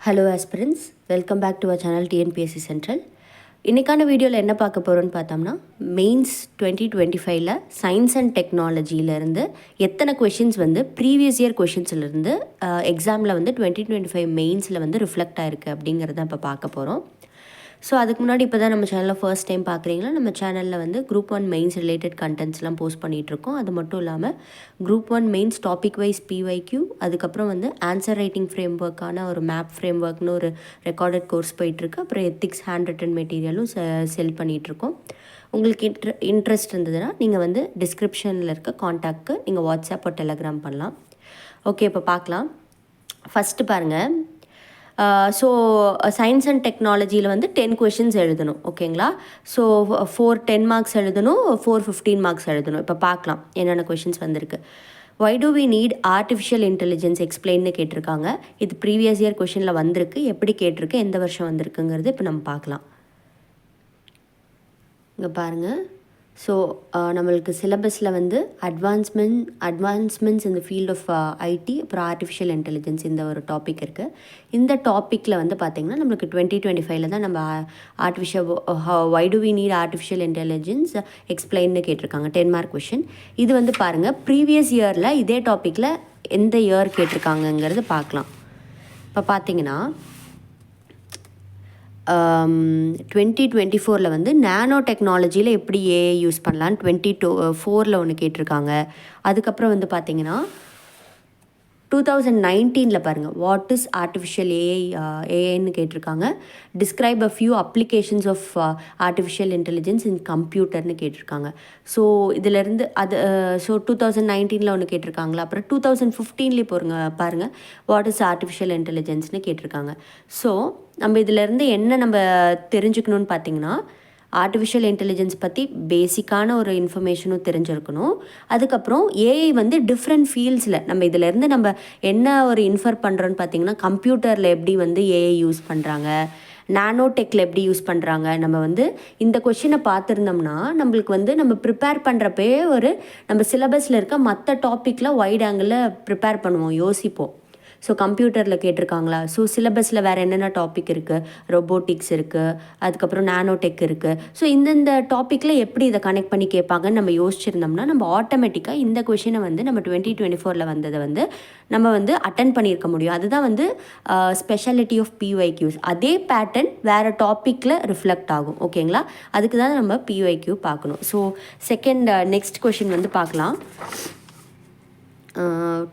Hello aspirants, welcome back to our channel TNPSC central. இன்றைக்கான வீடியோவில் என்ன பார்க்க போகிறோன்னு பார்த்தோம்னா, மெயின்ஸ் 2025 சயின்ஸ் அண்ட் டெக்னாலஜியிலேருந்து எத்தனை கொஷின்ஸ் வந்து ப்ரீவியஸ் இயர் கொஷின்ஸ்லேருந்து எக்ஸாமில் வந்து 2025 மெயின்ஸில் வந்து ரிஃப்ளெக்ட் ஆகிருக்கு அப்படிங்கிறத இப்போ பார்க்க போகிறோம். ஸோ அதுக்கு முன்னாடி இப்போ தான் நம்ம சேனலில் ஃபர்ஸ்ட் டைம் பார்க்குறீங்களா, நம்ம சேனலில் வந்து குரூப் 1 மெயின்ஸ் ரிலேட்டட் கண்டென்ட்ஸ்லாம் போஸ்ட் பண்ணிகிட்ருக்கோம். அது மட்டும் இல்லாமல் group 1 mains topic wise PYQ, அதுக்கப்புறம் வந்து ஆன்சர் ரைட்டிங் ஃப்ரேம் ஒர்க்கான ஒரு மேப் ஃப்ரேம் ஒர்க்னு ஒரு ரெக்கார்டட் கோர்ஸ் போயிட்டுருக்கு. அப்புறம் எத்திக்ஸ் ஹேண்ட் ரிட்டன் மெட்டீரியலும் செல் பண்ணிகிட்ருக்கோம். உங்களுக்கு இன்ட்ரெஸ்ட் இருந்ததுன்னா நீங்கள் வந்து டிஸ்கிரிப்ஷனில் இருக்க காண்டாக்ட்க்கு நீங்கள் வாட்ஸ்அப் ஒரு டெலகிராம் பண்ணலாம். ஓகே, இப்போ பார்க்கலாம். ஃபஸ்ட்டு பாருங்கள். ஸோ சயின்ஸ் அண்ட் டெக்னாலஜியில் வந்து 10 கொஷின்ஸ் எழுதணும். ஓகேங்களா? ஸோ 4 10 மார்க்ஸ் எழுதணும், 4 15 மார்க்ஸ் எழுதணும். இப்போ பார்க்கலாம் என்னென்ன கொஷின்ஸ் வந்திருக்கு. Why do we need artificial intelligence எக்ஸ்பிளைன்னு கேட்டிருக்காங்க. இது ப்ரீவியஸ் இயர் கொஷினில் வந்திருக்கு. எப்படி கேட்டிருக்கு, எந்த வருஷம் வந்திருக்குங்கிறது இப்போ நம்ம பார்க்கலாம். இங்கே பாருங்கள். ஸோ நம்மளுக்கு சிலபஸில் வந்து அட்வான்ஸ்மெண்ட்ஸ் இந்த ஃபீல்ட் ஆஃப் ஐடி, அப்புறம் ஆர்டிஃபிஷியல் இன்டெலிஜென்ஸ் இந்த ஒரு டாபிக் இருக்குது. இந்த டாப்பிக்கில் வந்து பார்த்திங்கன்னா நம்மளுக்கு 2025 தான் நம்ம why do we need artificial intelligence எக்ஸ்பிளைன்னு கேட்டிருக்காங்க. 10 மார்க் கொஷின். இது வந்து பாருங்கள், ப்ரீவியஸ் இயரில் இதே டாப்பிக்கில் எந்த இயர் கேட்டிருக்காங்கங்கிறது பார்க்கலாம். இப்போ பார்த்தீங்கன்னா 2024 வந்து நானோ டெக்னாலஜியில் எப்படி ஏஐ யூஸ் பண்ணலான்னு 2024 ஒன்று கேட்டிருக்காங்க. அதுக்கப்புறம் வந்து பார்த்திங்கன்னா 2019 பாருங்கள், வாட் இஸ் ஆர்டிஃபிஷியல் ஏஐன்னு கேட்டிருக்காங்க. Describe a few applications of artificial intelligence in கம்ப்யூட்டர்னு கேட்டிருக்காங்க. ஸோ இதிலேருந்து அது ஸோ 2019 ஒன்று கேட்டிருக்காங்களா. அப்புறம் 2015 பாருங்கள், வாட் இஸ் ஆர்டிஃபிஷியல் இன்டெலிஜென்ஸ்னு கேட்டிருக்காங்க. ஸோ நம்ம இதிலேருந்து என்ன நம்ம தெரிஞ்சுக்கணுன்னு பார்த்தீங்கன்னா, ஆர்டிஃபிஷியல் இன்டெலிஜென்ஸ் பற்றி பேசிக்கான ஒரு இன்ஃபர்மேஷனும் தெரிஞ்சிருக்கணும். அதுக்கப்புறம் ஏஐ வந்து டிஃப்ரெண்ட் ஃபீல்ட்ஸில் நம்ம இதிலேருந்து நம்ம என்ன ஒரு இன்ஃபர் பண்ணுறோன்னு பார்த்தீங்கன்னா, கம்ப்யூட்டரில் எப்படி வந்து ஏஐ யூஸ் பண்ணுறாங்க, நானோ டெக்கில் எப்படி யூஸ் பண்ணுறாங்க. நம்ம வந்து இந்த கொஷினை பார்த்துருந்தோம்னா நம்மளுக்கு வந்து நம்ம ப்ரிப்பேர் பண்ணுறப்பே நம்ம சிலபஸில் இருக்க மற்ற டாப்பிக்கில் வைட் ஆங்கிளில் ப்ரிப்பேர் பண்ணுவோம், யோசிப்போம். ஸோ கம்ப்யூட்டரில் கேட்டிருக்காங்களா, ஸோ சிலபஸில் வேறு என்னென்ன டாபிக் இருக்குது, ரொபோட்டிக்ஸ் இருக்குது, அதுக்கப்புறம் நானோ டெக் இருக்குது. ஸோ இந்தந்த டாப்பிக்கில் எப்படி இதை கனெக்ட் பண்ணி கேட்பாங்கன்னு நம்ம யோசிச்சிருந்தோம்னா நம்ம ஆட்டோமேட்டிக்காக இந்த கொஷினை வந்து நம்ம 2024 வந்ததை வந்து நம்ம வந்து அட்டன் பண்ணியிருக்க முடியும். அதுதான் வந்து ஸ்பெஷாலிட்டி ஆஃப் பிஒய்க்யூஸ். அதே பேட்டர்ன் வேறு டாப்பிக்கில் ரிஃப்ளெக்ட் ஆகும். ஓகேங்களா? அதுக்கு தான் நம்ம பிஒய்க்யூ பார்க்கணும். ஸோ நெக்ஸ்ட் கொஷின் வந்து பார்க்கலாம்.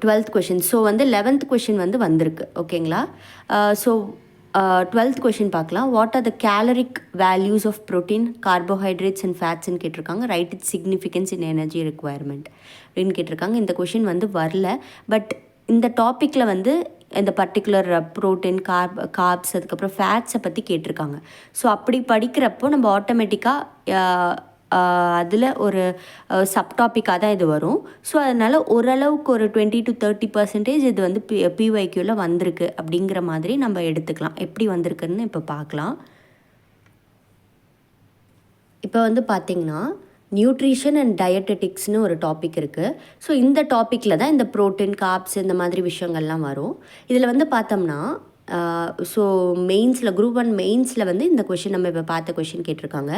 12th question. ஸோ வந்து 11th கொஷின் வந்து வந்திருக்கு. ஓகேங்களா? ஸோ 12th கொஷின் பார்க்கலாம். What are the caloric values of protein, carbohydrates and ஃபேட்ஸ்ன்னு கேட்டிருக்காங்க. Write it significance in energy requirement அப்படின்னு கேட்டிருக்காங்க. இந்த கொஷின் வந்து வரல. பட் இந்த டாப்பிக்கில் வந்து இந்த பர்டிகுலர் ப்ரோட்டீன், கார்ப்ஸ், அதுக்கப்புறம் ஃபேட்ஸை பற்றி கேட்டிருக்காங்க. ஸோ அப்படி படிக்கிறப்போ நம்ம ஆட்டோமேட்டிக்காக அதில் ஒரு சப்டாப்பிக்காக தான் இது வரும். ஸோ அதனால் ஓரளவுக்கு ஒரு 20 to 30% இது வந்து பிஒய்க்யூவில் வந்திருக்கு அப்படிங்கிற மாதிரி நம்ம எடுத்துக்கலாம். எப்படி வந்திருக்குன்னு இப்போ பார்க்கலாம். இப்போ வந்து பார்த்திங்கன்னா நியூட்ரிஷன் அண்ட் டயட்டெட்டிக்ஸ்னு ஒரு டாபிக் இருக்குது. ஸோ இந்த டாப்பிக்கில் தான் இந்த ப்ரோட்டீன், கார்ப்ஸ் இந்த மாதிரி விஷயங்கள்லாம் வரும். இதில் வந்து பார்த்தோம்னா ஸோ மெயின்ஸில் குரூப் 1 மெயின்ஸில் வந்து இந்த கொஷின் நம்ம இப்போ பார்த்த கொஷின் கேட்டிருக்காங்க.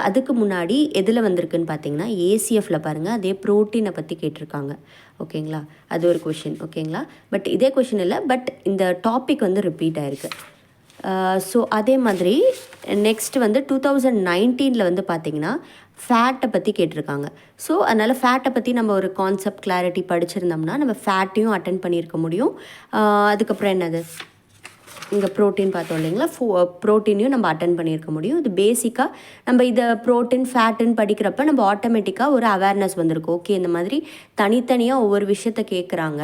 அதுக்கு முன்னாடி எதில் வந்திருக்குன்னு பார்த்தீங்கன்னா ஏசிஎஃப்ல பாருங்கள், அதே ப்ரோட்டீனை பற்றி கேட்டிருக்காங்க. ஓகேங்களா? அது ஒரு கொஷின். ஓகேங்களா? பட் இதே கொஷின் இல்லை, பட் இந்த டாபிக் வந்து ரிப்பீட் ஆகிருக்கு. ஸோ அதே மாதிரி நெக்ஸ்ட் வந்து 2019 வந்து பார்த்திங்கன்னா ஃபேட்டை பற்றி கேட்டிருக்காங்க. ஸோ அதனால் ஃபேட்டை பற்றி நம்ம ஒரு கான்செப்ட் கிளாரிட்டி படிச்சிருந்தோம்னா நம்ம ஃபேட்டையும் அட்டன் பண்ணியிருக்க முடியும். அதுக்கப்புறம் என்னது, இங்கே ப்ரோட்டீன் பார்த்தோம் இல்லைங்களா, ப்ரோட்டீனையும் நம்ம அட்டன் பண்ணியிருக்க முடியும். இது பேசிக்காக நம்ம இதை ப்ரோட்டீன் ஃபேட்டுன்னு படிக்கிறப்ப நம்ம ஆட்டோமேட்டிக்காக ஒரு அவேர்னஸ் வந்திருக்கும். ஓகே, இந்த மாதிரி தனித்தனியாக ஒவ்வொரு விஷயத்த கேட்குறாங்க.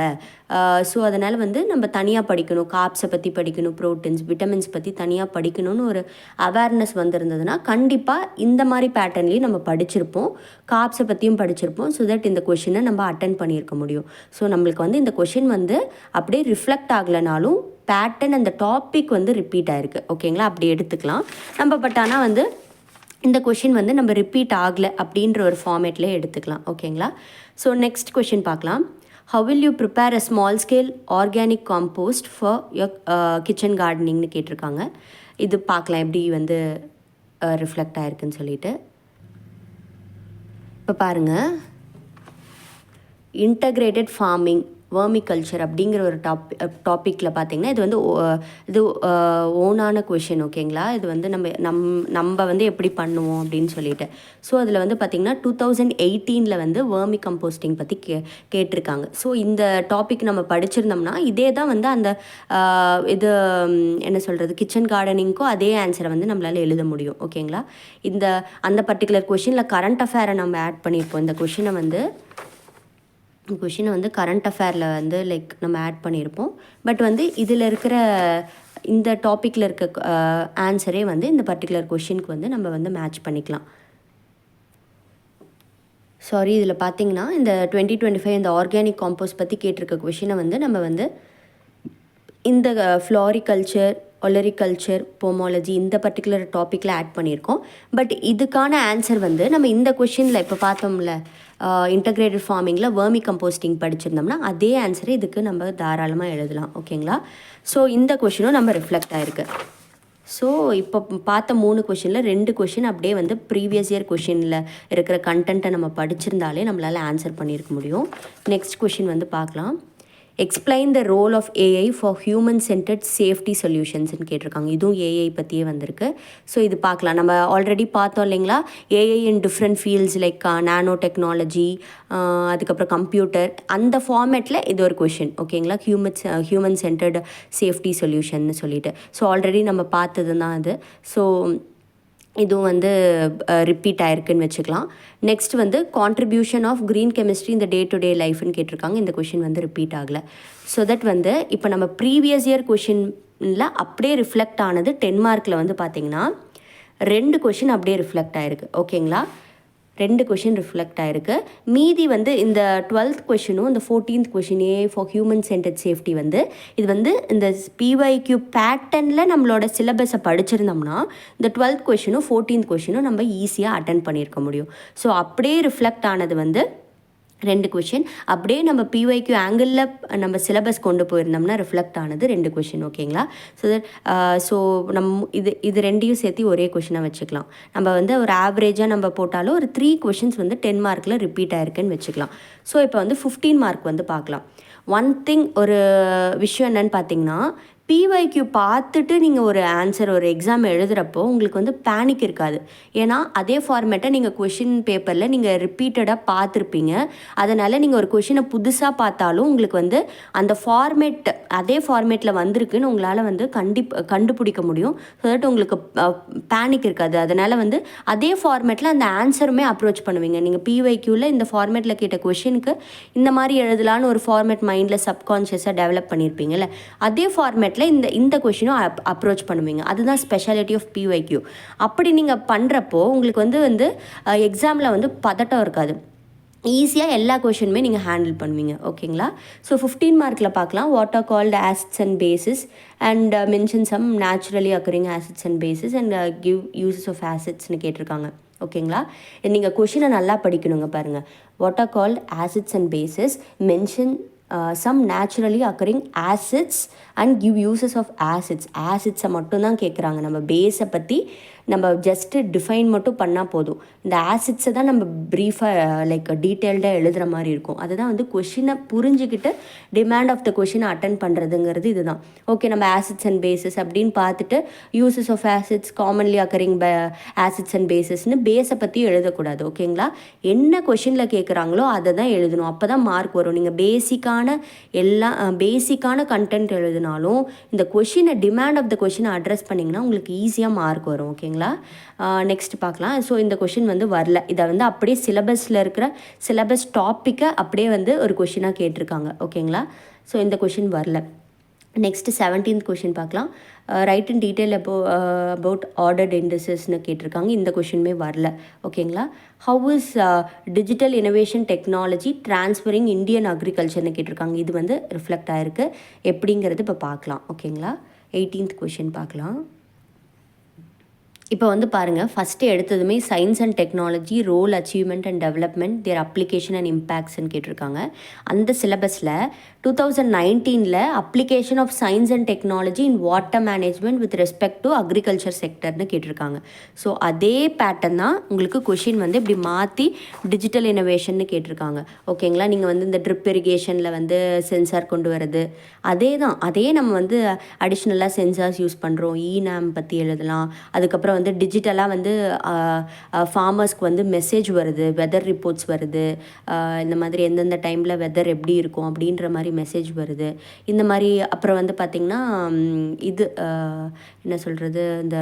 ஸோ அதனால் வந்து நம்ம தனியாக படிக்கணும், கார்ப்ஸை பற்றி படிக்கணும், ப்ரோட்டீன்ஸ், விட்டமின்ஸ் பற்றி தனியாக படிக்கணும்னு ஒரு அவேர்னஸ் வந்திருந்ததுன்னா கண்டிப்பாக இந்த மாதிரி பேட்டர்ன்லேயும் நம்ம படிச்சிருப்போம், கார்ப்ஸை பற்றியும் படிச்சிருப்போம். ஸோ தட் இந்த கொஷினை நம்ம அட்டன் பண்ணியிருக்க முடியும். ஸோ நம்மளுக்கு வந்து இந்த கொஷின் வந்து அப்படியே ரிஃப்ளெக்ட் ஆகலைனாலும் பேட்டர்ன் அந்த டாபிக் வந்து ரிப்பீட் ஆகிருக்கு. ஓகேங்களா? அப்படி எடுத்துக்கலாம் நம்ம. பட் ஆனால் வந்து இந்த கொஷின் வந்து நம்ம ரிப்பீட் ஆகலை அப்படின்ற ஒரு ஃபார்மேட்லேயே எடுத்துக்கலாம். ஓகேங்களா? ஸோ நெக்ஸ்ட் கொஷின் பார்க்கலாம். how will you prepare a small scale organic compost for your kitchen gardeningனு கேட்டிருக்காங்க. இது பார்க்கலாம் எப்படி வந்து ரிஃப்ளெக்ட் ஆயிருக்குன்னு சொல்லிட்டு. இப்போ பாருங்கள், இன்டகிரேட்டட் ஃபார்மிங் வேர்மிகல்ச்சர் அப்படிங்கிற ஒரு டாப்பிக்கில் பார்த்திங்கன்னா இது வந்து இது ஓனான கொஷின். ஓகேங்களா, இது வந்து நம்ம வந்து எப்படி பண்ணுவோம் அப்படின்னு சொல்லிட்டு. ஸோ அதில் வந்து பார்த்திங்கன்னா 2018 வந்து வேர்மி கம்போஸ்டிங் பற்றி கேட்டிருக்காங்க. ஸோ இந்த டாபிக் நம்ம படிச்சிருந்தோம்னா இதே தான் வந்து அந்த இது என்ன சொல்கிறது, கிச்சன் கார்டனிங்க்கும் அதே ஆன்சரை வந்து நம்மளால் எழுத முடியும். ஓகேங்களா, அந்த பர்டிகுலர் கொஷினில் கரண்ட் அஃபேரை நம்ம ஆட் பண்ணியிருப்போம். இந்த கொஷினை வந்து கரண்ட் அஃபேரில் வந்து லைக் நம்ம ஆட் பண்ணியிருப்போம். பட் வந்து இதில் இருக்கிற இந்த டாப்பிக்கில் இருக்க ஆன்சரே வந்து இந்த பர்டிகுலர் கொஷினுக்கு வந்து நம்ம வந்து மேட்ச் பண்ணிக்கலாம். சாரி, இதில் பார்த்திங்கன்னா இந்த 2025 இந்த ஆர்கானிக் காம்போஸ்ட் பற்றி கேட்டிருக்க கொஷினை வந்து நம்ம வந்து இந்த ஃப்ளாரிகல்ச்சர், ஒலரிகல்ச்சர், போமாலஜி இந்த பர்டிகுலர் டாப்பிக்கில் ஆட் பண்ணியிருக்கோம். பட் இதுக்கான ஆன்சர் வந்து நம்ம இந்த கொஷினில் இப்போ பார்த்தோம்ல, இன்டகிரேட்டட் ஃபார்மிங்கில் வேர்மி கம்போஸ்டிங் படிச்சிருந்தோம்னா அதே ஆன்சரை இதுக்கு நம்ம தாராளமாக எழுதலாம். ஓகேங்களா, ஸோ இந்த கொஷினும் நம்ம ரிஃப்ளெக்ட் ஆகிருக்கு. ஸோ இப்போ பார்த்த 3 கொஷினில் 2 கொஷின் அப்படியே வந்து ப்ரீவியஸ் இயர் கொஷினில் இருக்கிற கண்டென்ட்டை நம்ம படிச்சிருந்தாலே நம்மளால் ஆன்சர் பண்ணியிருக்க முடியும். நெக்ஸ்ட் கொஷின் வந்து பார்க்கலாம். Explain the role of AI for human centered safety சொல்யூஷன்ஸ்னு கேட்டிருக்காங்க. இதுவும் ஏஐ பற்றியே வந்திருக்கு. ஸோ இது பார்க்கலாம். நம்ம ஆல்ரெடி பார்த்தோம் இல்லைங்களா, AI in different fields like nano technology, அதுக்கப்புறம் கம்ப்யூட்டர், அந்த ஃபார்மேட்டில் இது ஒரு கொஷின். ஓகேங்களா, ஹியூமன் சென்டர்டு சேஃப்டி சொல்யூஷன்னு சொல்லிட்டு. ஸோ ஆல்ரெடி நம்ம பார்த்தது தான் அது. ஸோ இதுவும் வந்து ரிப்பீட் ஆயிருக்குன்னு வச்சுக்கலாம். நெக்ஸ்ட் வந்து கான்ட்ரிபியூஷன் ஆஃப் க்ரீன் கெமிஸ்ட்ரி இந்த டே டு டே லைஃப்னு கேட்டிருக்காங்க. இந்த கொஷின் வந்து ரிப்பீட் ஆகலை. ஸோ தட் வந்து இப்போ நம்ம ப்ரீவியஸ் இயர் கொஷினில் அப்படியே ரிஃப்ளெக்ட் ஆனது 10 மார்க்கில் வந்து பார்த்திங்கன்னா 2 கொஷின் அப்படியே ரிஃப்ளெக்ட் ஆகிருக்கு. ஓகேங்களா, 2 கொஷின் ரிஃப்ளெக்ட் ஆகிருக்கு. மீதி வந்து இந்த 12th கொஷினும் இந்த 14th question A for human centered safety வந்து இது வந்து இந்த பிஒய்க்யூ பேட்டர்னில் நம்மளோட சிலபஸை படிச்சிருந்தோம்னா இந்த 12th கொஷினும் 14th கொஷினும் நம்ம ஈஸியாக அட்டென்ட் பண்ணியிருக்க முடியும். ஸோ அப்படியே ரிஃப்ளெக்ட் ஆனது வந்து 2 கொஷின். அப்படியே நம்ம பிஒய்க்யூ ஆங்கிளில் நம்ம சிலபஸ் கொண்டு போயிருந்தோம்னா ரிஃப்ளெக்ட் ஆனது 2 கொஷின். ஓகேங்களா, ஸோ இது ரெண்டையும் சேர்த்து ஒரே கொஷினாக வச்சுக்கலாம். நம்ம வந்து ஒரு ஆவரேஜாக நம்ம போட்டாலும் ஒரு 3 கொஷின்ஸ் வந்து 10 மார்க்கில் ரிப்பீட் ஆயிருக்குன்னு வச்சுக்கலாம். ஸோ இப்போ வந்து 15 மார்க் வந்து பார்க்கலாம். ஒன் திங், ஒரு விஷயம் என்னன்னு பார்த்தீங்கன்னா, பிஒய்க்யூ பார்த்துட்டு நீங்கள் ஒரு ஆன்சர் ஒரு எக்ஸாம் எழுதுகிறப்போ உங்களுக்கு வந்து பேனிக் இருக்காது. ஏன்னா அதே ஃபார்மேட்டை நீங்கள் கொஷின் பேப்பரில் நீங்கள் ரிப்பீட்டடாக பார்த்துருப்பீங்க. அதனால் நீங்கள் ஒரு கொஷினை புதுசாக பார்த்தாலும் உங்களுக்கு வந்து அந்த ஃபார்மேட் அதே ஃபார்மேட்டில் வந்திருக்குன்னு உங்களால் வந்து கண்டுபிடிக்க முடியும். ஸோ தட் உங்களுக்கு பேனிக் இருக்காது. அதனால் வந்து அதே ஃபார்மேட்டில் அந்த ஆன்சருமே அப்ரோச் பண்ணுவீங்க. நீங்கள் பிஒய்க்யூவில் இந்த ஃபார்மேட்டில் கேட்ட கொஷினுக்கு இந்த மாதிரி எழுதலான்னு ஒரு ஃபார்மேட் மைண்டில் சப்கான்ஷியஸாக டெவலப் பண்ணியிருப்பீங்கல்ல, அதே ஃபார்மேட் இந்த கொஷினும் அப்ரோச் பண்ணுவீங்க. அதுதான் ஸ்பெஷாலிட்டி ஆஃப் பிஒய்க்யூ. அப்படி நீங்கள் பண்ணுறப்போ உங்களுக்கு வந்து எக்ஸாமில் வந்து பதட்டம் இருக்காது. ஈஸியாக எல்லா கொஷினுமே நீங்கள் ஹேண்டில் பண்ணுவீங்க. ஓகேங்களா, ஸோ 15 மார்க்கில் பார்க்கலாம். What are called acids and bases and mention some naturally occurring acids and bases and give uses of ஆசிட்ஸ்னு கேட்டிருக்காங்க. ஓகேங்களா, நீங்கள் கொஷினை நல்லா படிக்கணுங்க. பாருங்கள், what are called acids and bases, mention some naturally occurring acids and give uses of acids. ஆசிட்ஸை மட்டும்தான் கேட்குறாங்க. நம்ம பேஸை பற்றி நம்ம ஜஸ்ட்டு டிஃபைன் மட்டும் பண்ணால் போதும். இந்த ஆசிட்ஸை தான் நம்ம ப்ரீஃபாக லைக் டீட்டெயில்டாக எழுதுகிற மாதிரி இருக்கும். அதுதான் வந்து கொஷினை புரிஞ்சுக்கிட்டு டிமாண்ட் ஆஃப் த கொஷினை அட்டன் பண்ணுறதுங்கிறது இதுதான். ஓகே, நம்ம ஆசிட்ஸ் அண்ட் பேசஸ் அப்படின்னு பார்த்துட்டு uses of acids, commonly occurring acids and பேசஸ்ன்னு பேஸை பற்றி எழுதக்கூடாது. ஓகேங்களா, என்ன கொஷினில் கேட்குறாங்களோ அதை தான் எழுதணும். அப்போ தான் மார்க் வரும். நீங்கள் பேசிக்கான கண்டென்ட் எழுதினாலும் இந்த கொஷினை டிமாண்ட் ஆஃப் த கொஷினை அட்ரஸ் பண்ணிங்கன்னா உங்களுக்கு ஈஸியாக மார்க் வரும். ஓகேங்களா, நெக்ஸ்ட் பார்க்கலாம். ஸோ இந்த கொஷின் வந்து வரல. இதை வந்து அப்படியே சிலபஸில் இருக்கிற சிலபஸ் டாப்பிக்கை அப்படியே வந்து ஒரு கொஷினாக கேட்டிருக்காங்க. ஓகேங்களா, ஸோ இந்த கொஷின் வரல. நெக்ஸ்ட்டு 17th கொஷின் பார்க்கலாம். Write in detail about ordered இண்டஸ்ட்ரீஸ்னு கேட்டிருக்காங்க. இந்த கொஷினுமே வரல. ஓகேங்களா, how is digital innovation technology transferring Indian அக்ரிகல்ச்சர்னு கேட்டிருக்காங்க. இது வந்து ரிஃப்ளெக்ட் ஆகிருக்கு. எப்படிங்கிறது இப்போ பார்க்கலாம். ஓகேங்களா, 18th கொஷின் பார்க்கலாம். இப்போ வந்து பாருங்கள், ஃபஸ்ட்டு எடுத்ததுமே science and technology role achievement and development their application and இம்பேக்ட்ஸ்ன்னு கேட்டிருக்காங்க. அந்த சிலபஸில் 2019 application of science and technology in water management with respect to agriculture செக்டர்னு கேட்டிருக்காங்க. ஸோ அதே பேட்டர்ன் தான் உங்களுக்கு கொஷின் வந்து இப்படி மாற்றி டிஜிட்டல் இனோவேஷன்னு கேட்டிருக்காங்க. ஓகேங்களா? நீங்கள் வந்து இந்த ட்ரிப் இரிகேஷனில் வந்து சென்சார் கொண்டு வரது அதே நம்ம வந்து அடிஷ்னலாக சென்சார்ஸ் யூஸ் பண்ணுறோம். இநாம் பற்றி எழுதலாம். அதுக்கப்புறம் வந்து டிஜிட்டலாக வந்து ஃபார்மர்ஸ்க்கு வந்து மெசேஜ் வருது, வெதர் ரிப்போர்ட்ஸ் வருது, இந்த மாதிரி எந்தெந்த டைமில் வெதர் எப்படி இருக்கும் அப்படின்ற மாதிரி மெசேஜ் வருது. இந்த மாதிரி அப்புறம் வந்து பார்த்திங்கன்னா இது என்ன சொல்கிறது, இந்த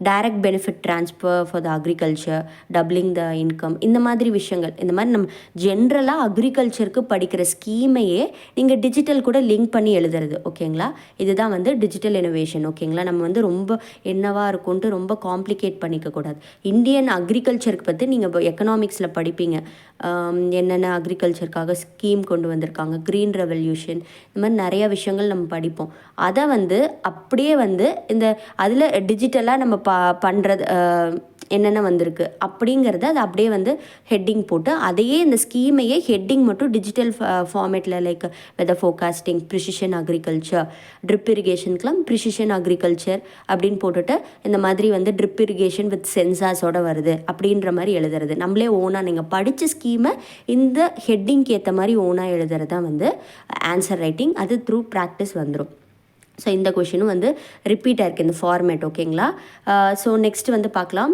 direct benefit transfer for the agriculture, doubling the income, இந்த மாதிரி விஷயங்கள். இந்த மாதிரி நம்ம ஜென்ரலாக அக்ரிகல்ச்சருக்கு படிக்கிற ஸ்கீமையே நீங்கள் டிஜிட்டல் கூட லிங்க் பண்ணி எழுதுறது. ஓகேங்களா? இதுதான் வந்து டிஜிட்டல் இனோவேஷன். ஓகேங்களா? நம்ம வந்து ரொம்ப என்னவா இருக்கும்ன்ட்டு ரொம்ப காம்ப்ளிகேட் பண்ணிக்கக்கூடாது. இந்தியன் அக்ரிகல்ச்சருக்கு பற்றி நீங்கள் இப்போ எக்கனாமிக்ஸில் படிப்பீங்க. என்னென்ன அக்ரிகல்ச்சருக்காக ஸ்கீம் கொண்டு வந்திருக்காங்க, க்ரீன் ரெவல்யூஷன், இந்த மாதிரி நிறையா விஷயங்கள் நம்ம படிப்போம். அதை வந்து அப்படியே வந்து இந்த அதில் டிஜிட்டலாக நம்ம பண்ணுறது என்னென்ன வந்திருக்கு அப்படிங்கிறத அதை அப்படியே வந்து ஹெட்டிங் போட்டு அதையே இந்த ஸ்கீமையே ஹெட்டிங் மட்டும் டிஜிட்டல் ஃபார்மேட்டில் like weather forecasting, precision agriculture, drip இரிகேஷனுக்குலாம் ப்ரிசிஷன் அக்ரிகல்ச்சர் அப்படின்னு போட்டுட்டு இந்த மாதிரி வந்து ட்ரிப் இரிகேஷன் வித் சென்சார்ஸோட வருது அப்படின்ற மாதிரி எழுதுறது. நம்மளே ஓனாக நீங்கள் படித்த ஸ்கீமை இந்த ஹெட்டிங்க்கு ஏற்ற மாதிரி ஓனாக எழுதுறது தான் வந்து ஆன்சர் ரைட்டிங். அது த்ரூ ப்ராக்டிஸ் வந்துடும். ஸோ இந்த கொஷினும் வந்து ரிப்பீட் ஆயிருக்கு இந்த ஃபார்மேட். ஓகேங்களா? ஸோ நெக்ஸ்ட் வந்து பார்க்கலாம்.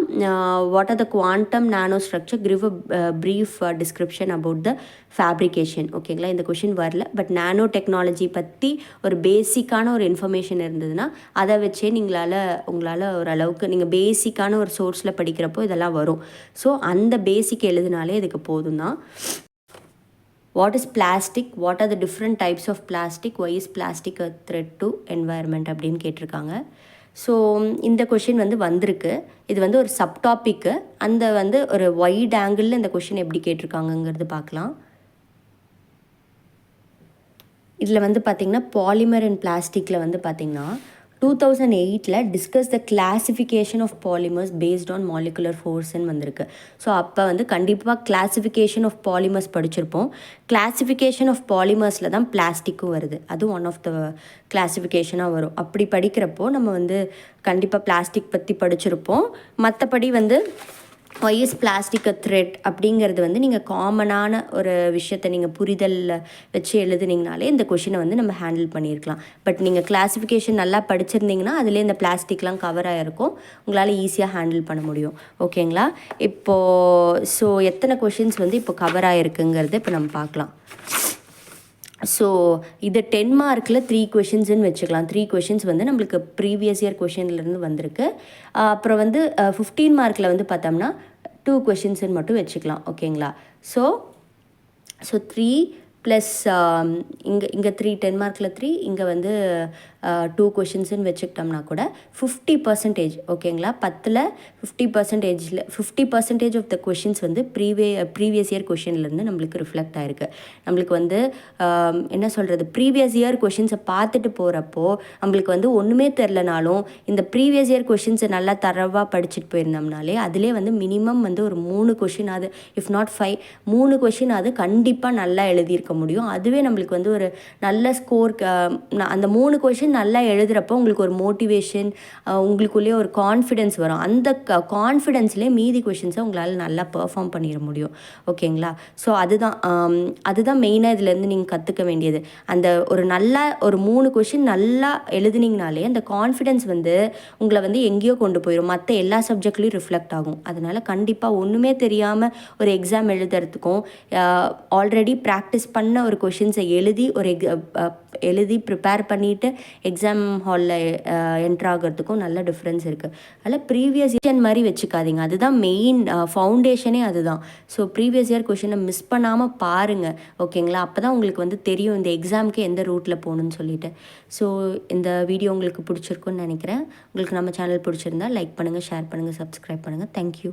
What are the quantum nano structure, give a brief description about the fabrication. ஓகேங்களா? இந்த கொஷின் வரல. பட் நானோ டெக்னாலஜி பற்றி ஒரு பேசிக்கான ஒரு இன்ஃபர்மேஷன் இருந்ததுன்னா அதை வச்சே உங்களால் ஓரளவுக்கு நீங்கள் பேசிக்கான ஒரு சோர்ஸில் படிக்கிறப்போ இதெல்லாம் வரும். ஸோ அந்த பேசிக் எழுதினாலே இதுக்கு போதும் தான். What is plastic? What are the different types of plastic? Why is plastic a threat to environment அப்படின்னு கேட்டிருக்காங்க. ஸோ இந்த கொஷின் வந்து வந்திருக்கு. இது வந்து ஒரு சப்டாபிக்கு. அந்த வந்து ஒரு வைட் ஆங்கிளில் இந்த கொஷின் எப்படி கேட்டிருக்காங்கங்கிறது பார்க்கலாம். இதில் வந்து பார்த்திங்கன்னா பாலிமர் அண்ட் பிளாஸ்டிக்கில் வந்து பார்த்திங்கன்னா 2008 discuss the classification of polymers based on molecular ஃபோர்ஸ்ன்னு வந்திருக்கு. ஸோ அப்போ வந்து கண்டிப்பாக கிளாசிஃபிகேஷன் ஆஃப் பாலிமர்ஸ் படிச்சிருப்போம். கிளாசிஃபிகேஷன் ஆஃப் பாலிமர்ஸில் தான் பிளாஸ்டிக்கும் வருது. அது ஒன் ஆஃப் த கிளாசிஃபிகேஷனாக வரும். அப்படி படிக்கிறப்போ நம்ம வந்து கண்டிப்பாக பிளாஸ்டிக் பற்றி படிச்சிருப்போம். மற்றபடி வந்து why is plastic a threat அப்படிங்கிறது வந்து நீங்கள் காமனான ஒரு விஷயத்தை நீங்கள் புரிதலில் வச்சு எழுதுனீங்கனாலே இந்த கொஷினை வந்து நம்ம ஹேண்டில் பண்ணியிருக்கலாம். பட் நீங்கள் கிளாஸிஃபிகேஷன் நல்லா படிச்சிருந்தீங்கன்னா அதிலே இந்த பிளாஸ்டிக்லாம் கவர் ஆகிருக்கும், உங்களால் ஈஸியாக ஹேண்டில் பண்ண முடியும். ஓகேங்களா? இப்போது ஸோ எத்தனை கொஷின்ஸ் வந்து இப்போ கவர் ஆகிருக்குங்கிறது இப்போ நம்ம பார்க்கலாம். ஸோ இது 10 மார்க்கில் 3 கொஷின்ஸ்ன்னு வச்சுக்கலாம். 3 கொஷின்ஸ் வந்து நம்மளுக்கு ப்ரீவியஸ் இயர் கொஷின்லேருந்து வந்திருக்கு. அப்புறம் வந்து 15 மார்க்கில் வந்து பார்த்தோம்னா 2 கொஷின்ஸ்ன்னு மட்டும் வச்சுக்கலாம். ஓகேங்களா? ஸோ 3 ப்ளஸ் இங்கே 3 10 மார்க்கில் 3, இங்கே வந்து 2 கொஷின்ஸ்ன்னு வச்சுக்கிட்டோம்னா கூட 50%. ஓகேங்களா? 10ல் 50% ஆஃப் த கொஷின்ஸ் வந்து ப்ரீவியஸ் இயர் கொஷின்லேருந்து நம்மளுக்கு ரிஃப்ளெக்ட் ஆகிருக்கு. நம்மளுக்கு வந்து என்ன சொல்கிறது, ப்ரீவியஸ் இயர் கொஷின்ஸை பார்த்துட்டு போகிறப்போ நம்மளுக்கு வந்து ஒன்றுமே தெரிலனாலும் இந்த ப்ரீவியஸ் இயர் கொஷின்ஸை நல்லா தரவாக படிச்சுட்டு போயிருந்தோம்னாலே அதிலே வந்து மினிமம் வந்து ஒரு 3 கொஷின் அது, இஃப் நாட் 5, 3 கொஷின் அது கண்டிப்பாக நல்லா எழுதியிருக்க முடியும். அதுவே நம்மளுக்கு வந்து ஒரு நல்ல ஸ்கோர். அந்த 3 கொஷின் நல்லா எழுதுகிறப்போ உங்களுக்கு ஒரு மோட்டிவேஷன், உங்களுக்குள்ளேயே ஒரு கான்ஃபிடென்ஸ் வரும். அந்த கான்ஃபிடென்ஸ்லேயே மீதி கொஷின்ஸை உங்களால் நல்லா பெர்ஃபார்ம் பண்ணிட முடியும். ஓகேங்களா? ஸோ அதுதான் மெயினாக இதுலேருந்து நீங்கள் கற்றுக்க வேண்டியது. அந்த ஒரு 3 கொஷின் நல்லா எழுதுனீங்கனாலே அந்த கான்ஃபிடென்ஸ் வந்து உங்களை வந்து எங்கேயோ கொண்டு போயிடும், மற்ற எல்லா சப்ஜெக்ட்லேயும் ரிஃப்ளெக்ட் ஆகும். அதனால் கண்டிப்பாக ஒன்றுமே தெரியாமல் ஒரு எக்ஸாம் எழுதுறதுக்கும் ஆல்ரெடி ப்ராக்டிஸ் பண்ண ஒரு கொஷின்ஸை எழுதி ப்ரிப்பேர் பண்ணிவிட்டு எக்ஸாம் ஹாலில் என்ட்ரு ஆகிறதுக்கும் நல்ல டிஃப்ரென்ஸ் இருக்குது. அதில் ப்ரீவியஸ் இயர் மாதிரி வச்சுக்காதீங்க. அதுதான் மெயின் ஃபவுண்டேஷனே அதுதான். ஸோ ப்ரீவியஸ் இயர் கொஷினை மிஸ் பண்ணாமல் பாருங்கள். ஓகேங்களா? அப்போ தான் உங்களுக்கு வந்து தெரியும் இந்த எக்ஸாமுக்கு எந்த ரூட்டில் போகணுன்னு சொல்லிட்டு. ஸோ இந்த வீடியோ உங்களுக்கு பிடிச்சிருக்குன்னு நினைக்கிறேன். உங்களுக்கு நம்ம சேனல் பிடிச்சிருந்தா லைக் பண்ணுங்கள், ஷேர் பண்ணுங்கள், சப்ஸ்கிரைப் பண்ணுங்கள். தேங்க்யூ.